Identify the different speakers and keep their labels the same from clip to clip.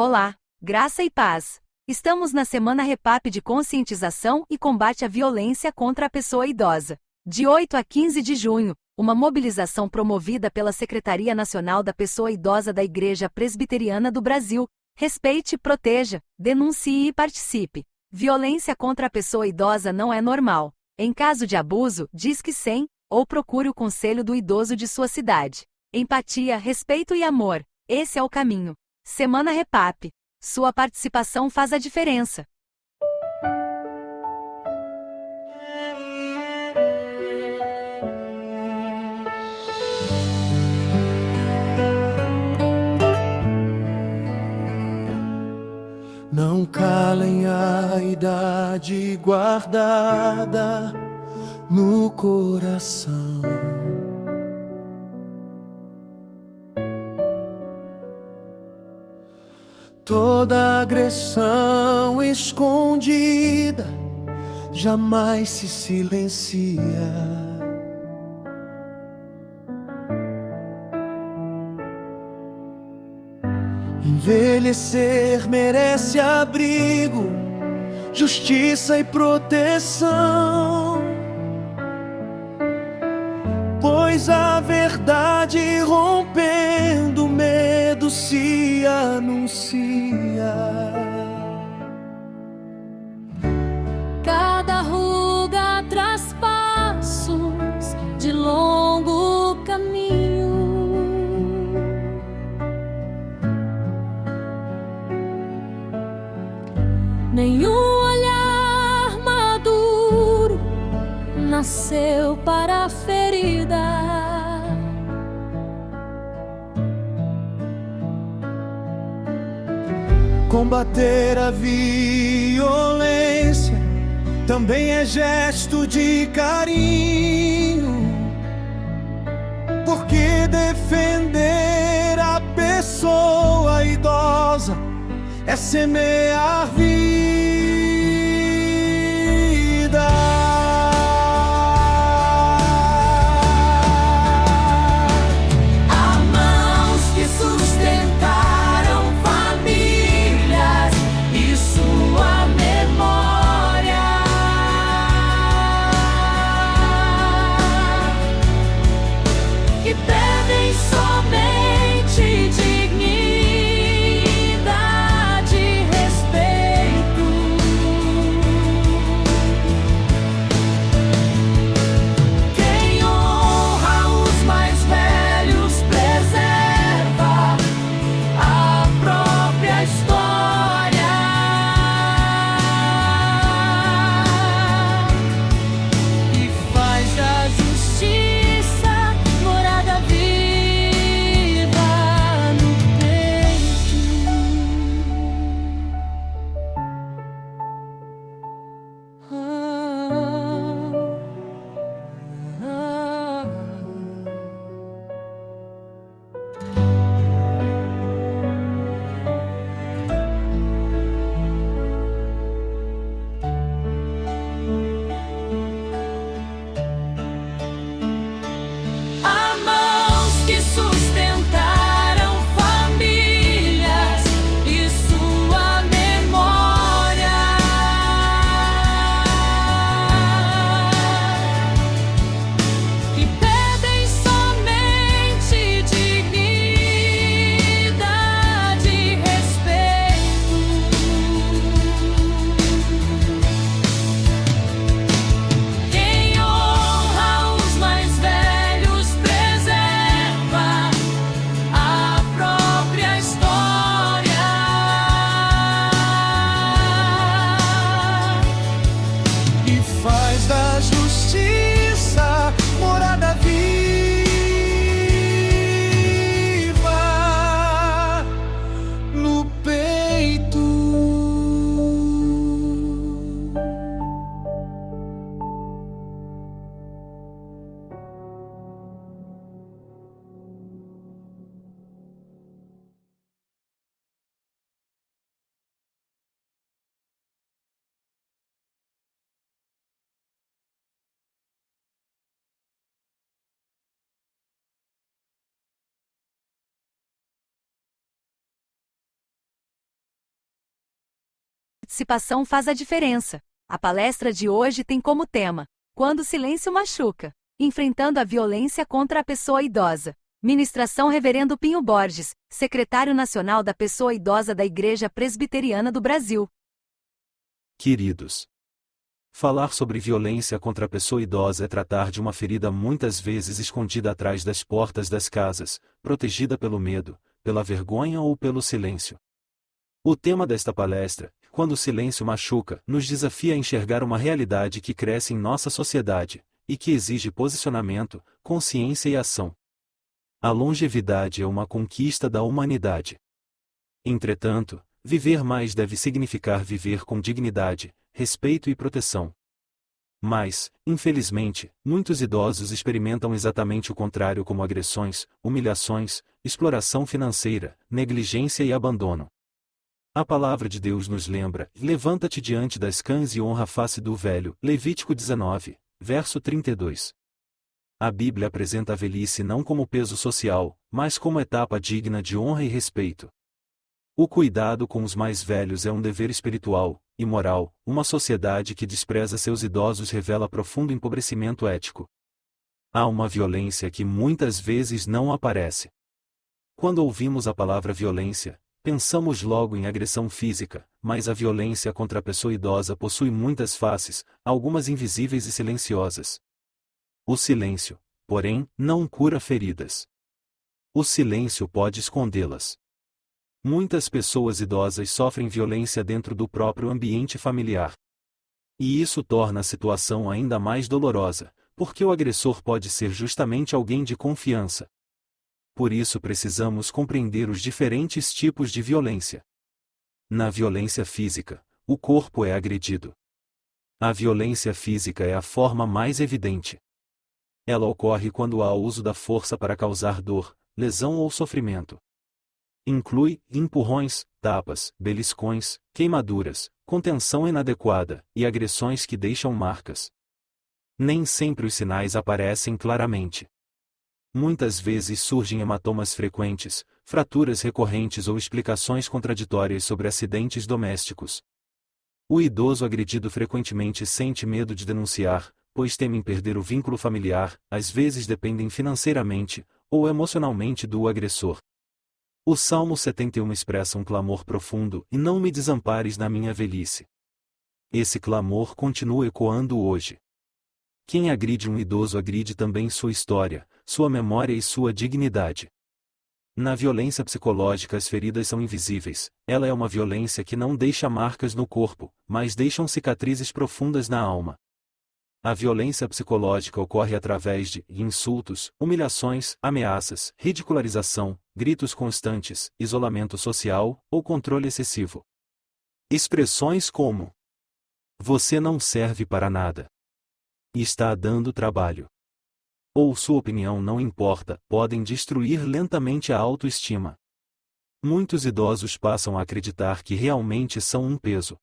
Speaker 1: Olá, graça e paz. Estamos na Semana Repap de conscientização e combate à violência contra a pessoa idosa. De 8 a 15 de junho, uma mobilização promovida pela Secretaria Nacional da Pessoa Idosa da Igreja Presbiteriana do Brasil. Respeite, proteja, denuncie e participe. Violência contra a pessoa idosa não é normal. Em caso de abuso, disque 100 ou procure o conselho do idoso de sua cidade. Empatia, respeito e amor. Esse é o caminho. Semana Repap. Sua participação faz a diferença.
Speaker 2: Não calem a idade guardada no coração. Toda agressão escondida jamais se silencia. Envelhecer merece abrigo, justiça e proteção, pois a verdade rompendo o medo se anuncia.
Speaker 3: Cada ruga traz passos de longo caminho. Nenhum olhar maduro nasceu para a ferida.
Speaker 2: Combater a violência também é gesto de carinho, porque defender a pessoa idosa é semear vida.
Speaker 3: Há mãos que sustentaram famílias e sua memória. Que pedem somente dignidade, respeito
Speaker 1: participação faz a diferença. A palestra de hoje tem como tema: Quando o silêncio machuca, enfrentando a violência contra a pessoa idosa. Ministração Reverendo Pinho Borges, secretário nacional da Pessoa Idosa da Igreja Presbiteriana do Brasil.
Speaker 4: Queridos, falar sobre violência contra a pessoa idosa é tratar de uma ferida muitas vezes escondida atrás das portas das casas, protegida pelo medo, pela vergonha ou pelo silêncio. O tema desta palestra, Quando o silêncio machuca, nos desafia a enxergar uma realidade que cresce em nossa sociedade, e que exige posicionamento, consciência e ação. A longevidade é uma conquista da humanidade. Entretanto, viver mais deve significar viver com dignidade, respeito e proteção. Mas, infelizmente, muitos idosos experimentam exatamente o contrário, como agressões, humilhações, exploração financeira, negligência e abandono. A palavra de Deus nos lembra: levanta-te diante das cães e honra a face do velho. Levítico 19, verso 32. A Bíblia apresenta a velhice não como peso social, mas como etapa digna de honra e respeito. O cuidado com os mais velhos é um dever espiritual e moral. Uma sociedade que despreza seus idosos revela profundo empobrecimento ético. Há uma violência que muitas vezes não aparece. Quando ouvimos a palavra violência, pensamos logo em agressão física, mas a violência contra a pessoa idosa possui muitas faces, algumas invisíveis e silenciosas. O silêncio, porém, não cura feridas. O silêncio pode escondê-las. Muitas pessoas idosas sofrem violência dentro do próprio ambiente familiar. E isso torna a situação ainda mais dolorosa, porque o agressor pode ser justamente alguém de confiança. Por isso precisamos compreender os diferentes tipos de violência. Na violência física, o corpo é agredido. A violência física é a forma mais evidente. Ela ocorre quando há o uso da força para causar dor, lesão ou sofrimento. Inclui empurrões, tapas, beliscões, queimaduras, contenção inadequada e agressões que deixam marcas. Nem sempre os sinais aparecem claramente. Muitas vezes surgem hematomas frequentes, fraturas recorrentes ou explicações contraditórias sobre acidentes domésticos. O idoso agredido frequentemente sente medo de denunciar, pois temem perder o vínculo familiar, às vezes dependem financeiramente ou emocionalmente do agressor. O Salmo 71 expressa um clamor profundo: e não me desampares na minha velhice. Esse clamor continua ecoando hoje. Quem agride um idoso agride também sua história, sua memória e sua dignidade. Na violência psicológica as feridas são invisíveis, ela é uma violência que não deixa marcas no corpo, mas deixam cicatrizes profundas na alma. A violência psicológica ocorre através de insultos, humilhações, ameaças, ridicularização, gritos constantes, isolamento social ou controle excessivo. Expressões como: você não serve para nada. Está dando trabalho. Ou sua opinião não importa, podem destruir lentamente a autoestima. Muitos idosos passam a acreditar que realmente são um peso.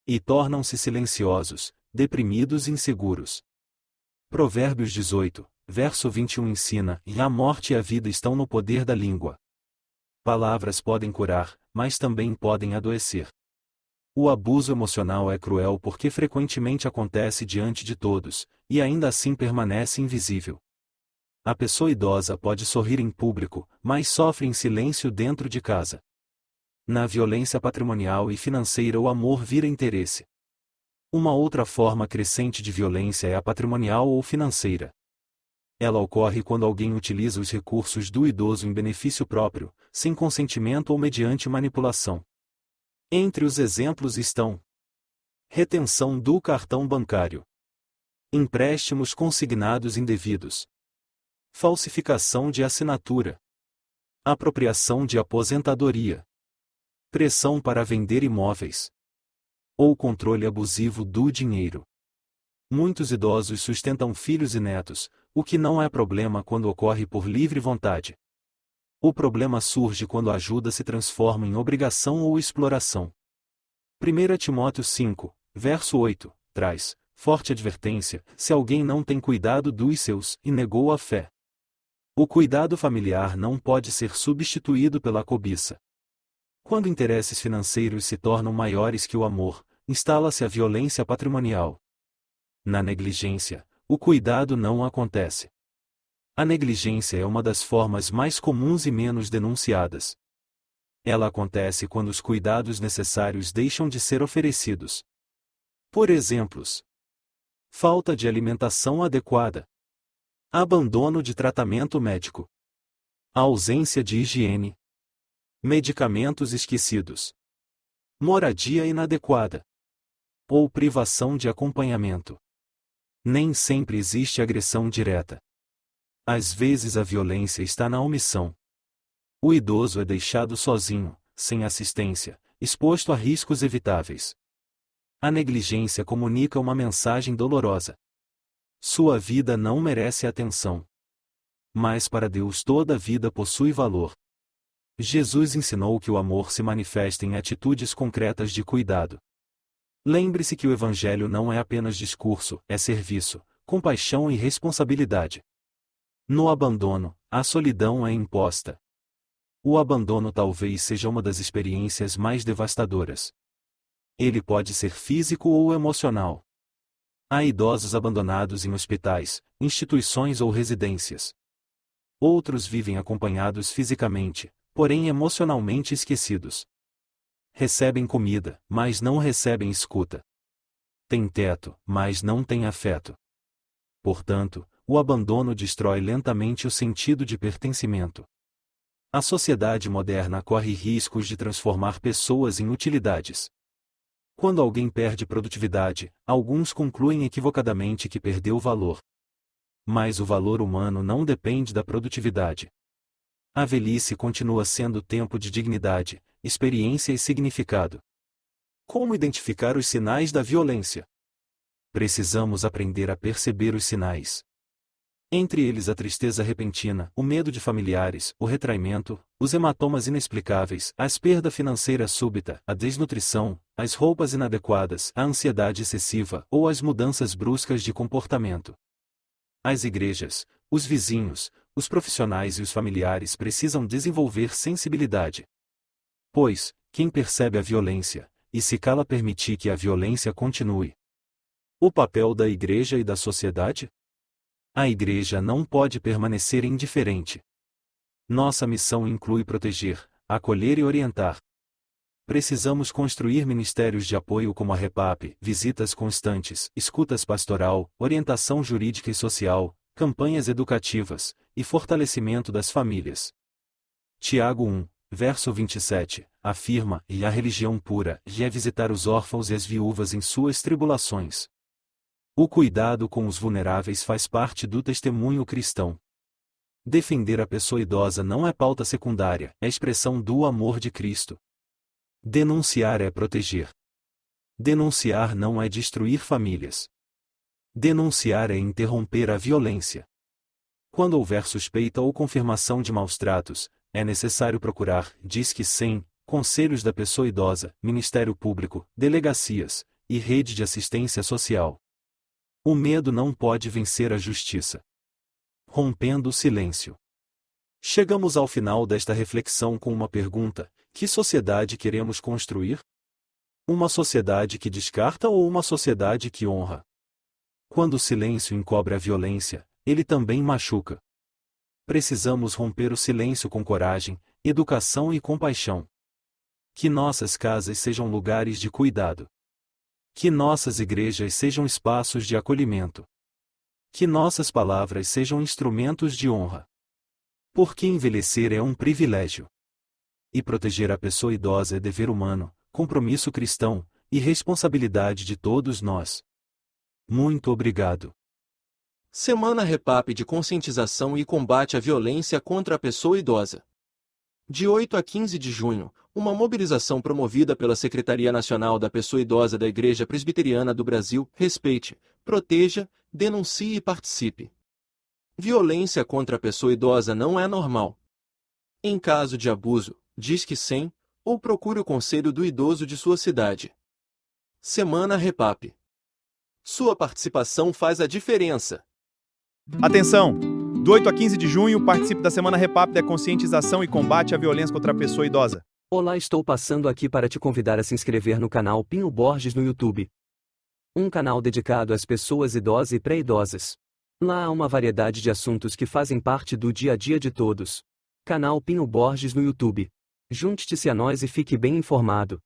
Speaker 4: E tornam-se silenciosos, deprimidos e inseguros. Provérbios 18, verso 21 ensina: e a morte e a vida estão no poder da língua. Palavras podem curar, mas também podem adoecer. O abuso emocional é cruel porque frequentemente acontece diante de todos, e ainda assim permanece invisível. A pessoa idosa pode sorrir em público, mas sofre em silêncio dentro de casa. Na violência patrimonial e financeira o amor vira interesse. Uma outra forma crescente de violência é a patrimonial ou financeira. Ela ocorre quando alguém utiliza os recursos do idoso em benefício próprio, sem consentimento ou mediante manipulação. Entre os exemplos estão: retenção do cartão bancário, empréstimos consignados indevidos, falsificação de assinatura, apropriação de aposentadoria, pressão para vender imóveis, ou controle abusivo do dinheiro. Muitos idosos sustentam filhos e netos, o que não é problema quando ocorre por livre vontade. O problema surge quando a ajuda se transforma em obrigação ou exploração. 1 Timóteo 5, verso 8, traz forte advertência: se alguém não tem cuidado dos seus, e negou a fé. O cuidado familiar não pode ser substituído pela cobiça. Quando interesses financeiros se tornam maiores que o amor, instala-se a violência patrimonial. Na negligência, o cuidado não acontece. A negligência é uma das formas mais comuns e menos denunciadas. Ela acontece quando os cuidados necessários deixam de ser oferecidos. Por exemplos: falta de alimentação adequada, abandono de tratamento médico, ausência de higiene, medicamentos esquecidos, moradia inadequada ou privação de acompanhamento. Nem sempre existe agressão direta. Às vezes a violência está na omissão. O idoso é deixado sozinho, sem assistência, exposto a riscos evitáveis. A negligência comunica uma mensagem dolorosa. Sua vida não merece atenção. Mas para Deus toda vida possui valor. Jesus ensinou que o amor se manifesta em atitudes concretas de cuidado. Lembre-se que o Evangelho não é apenas discurso, é serviço, compaixão e responsabilidade. No abandono, a solidão é imposta. O abandono talvez seja uma das experiências mais devastadoras. Ele pode ser físico ou emocional. Há idosos abandonados em hospitais, instituições ou residências. Outros vivem acompanhados fisicamente, porém emocionalmente esquecidos. Recebem comida, mas não recebem escuta. Têm teto, mas não têm afeto. Portanto, o abandono destrói lentamente o sentido de pertencimento. A sociedade moderna corre riscos de transformar pessoas em utilidades. Quando alguém perde produtividade, alguns concluem equivocadamente que perdeu valor. Mas o valor humano não depende da produtividade. A velhice continua sendo tempo de dignidade, experiência e significado. Como identificar os sinais da violência? Precisamos aprender a perceber os sinais. Entre eles a tristeza repentina, o medo de familiares, o retraimento, os hematomas inexplicáveis, a perda financeira súbita, a desnutrição, as roupas inadequadas, a ansiedade excessiva ou as mudanças bruscas de comportamento. As igrejas, os vizinhos, os profissionais e os familiares precisam desenvolver sensibilidade. Pois, quem percebe a violência, e se cala permitir que a violência continue? O papel da igreja e da sociedade? A igreja não pode permanecer indiferente. Nossa missão inclui proteger, acolher e orientar. Precisamos construir ministérios de apoio como a REPAP, visitas constantes, escutas pastoral, orientação jurídica e social, campanhas educativas, e fortalecimento das famílias. Tiago 1, verso 27, afirma: "E a religião pura é visitar os órfãos e as viúvas em suas tribulações." O cuidado com os vulneráveis faz parte do testemunho cristão. Defender a pessoa idosa não é pauta secundária, é expressão do amor de Cristo. Denunciar é proteger. Denunciar não é destruir famílias. Denunciar é interromper a violência. Quando houver suspeita ou confirmação de maus-tratos, é necessário procurar, Disque 100, conselhos da pessoa idosa, Ministério Público, delegacias e rede de assistência social. O medo não pode vencer a justiça. Rompendo o silêncio. Chegamos ao final desta reflexão com uma pergunta: que sociedade queremos construir? Uma sociedade que descarta ou uma sociedade que honra? Quando o silêncio encobre a violência, ele também machuca. Precisamos romper o silêncio com coragem, educação e compaixão. Que nossas casas sejam lugares de cuidado. Que nossas igrejas sejam espaços de acolhimento. Que nossas palavras sejam instrumentos de honra. Porque envelhecer é um privilégio. E proteger a pessoa idosa é dever humano, compromisso cristão, e responsabilidade de todos nós. Muito obrigado.
Speaker 5: Semana REPAP de conscientização e combate à violência contra a pessoa idosa. De 8 a 15 de junho, uma mobilização promovida pela Secretaria Nacional da Pessoa Idosa da Igreja Presbiteriana do Brasil. Respeite, proteja, denuncie e participe. Violência contra a pessoa idosa não é normal. Em caso de abuso, Disque 100, ou procure o conselho do idoso de sua cidade. Semana REPAP. Sua participação faz a diferença.
Speaker 6: Atenção! Do 8 a 15 de junho, participe da Semana REPAP da conscientização e combate à violência contra a pessoa idosa.
Speaker 7: Olá, estou passando aqui para te convidar a se inscrever no canal Pinho Borges no YouTube. Um canal dedicado às pessoas idosas e pré-idosas. Lá há uma variedade de assuntos que fazem parte do dia a dia de todos. Canal Pinho Borges no YouTube. Junte-se a nós e fique bem informado.